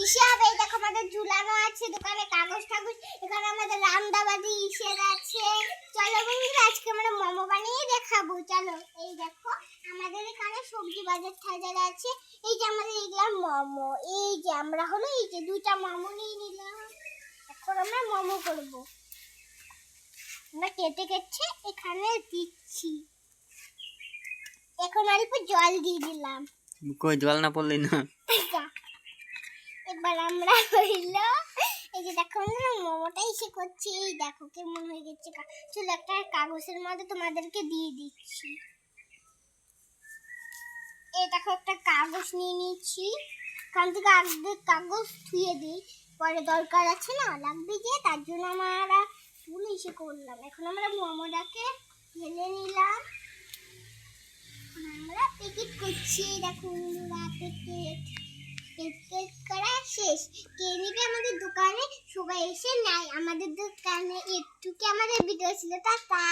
ইসে হবে। এই দেখো আমাদের ঝুলানো আছে দোকানে কাগজ টাগজ। এখানে আমাদের রান্দাবাড়ি ইসের আছে। চলো বন্ধুরা আজকে আমরা মোমো বানিয়ে দেখাবো। চলো এই দেখো আমাদের এখানে সবজি বাজার টাজার আছে। এই যে আমাদের এগুলা মোমো। এই যে আমরা হলো এই যে দুইটা মোমো নিয়ে নিলাম। এখন আমরা মোমো করব। আমরা কেটে কেটে এখানে দিচ্ছি। এখন অল্প জল দিয়ে দিলাম। কই জল না পড়লে না। এবার আমরা হইলো এই যে দেখো আমরা মোমোটা এসে করছি। এই দেখো কেমন হয়ে গেছে। চলো একটা কাগজের মধ্যে তোমাদেরকে দিয়ে দিচ্ছি। এই দেখো একটা কাগজ নিয়ে নিচ্ছি। কান থেকে আগে কাগজ ধুয়ে দিই, পরে দরকার আছে না লাগবে যে, তার জন্য আমরা ফুল এসে করলাম। এখন আমরা মোমোটাকে ঢেলে নিলাম। আমরা প্যাকেট করছি। দেখো বন্ধুরা প্যাকেট করা শেষ। কে নিবে আমাদের দোকানে? সবাই এসে নাই আমাদের দোকানে। একটু কি আমাদের ভিডিও ছিল। টাটা।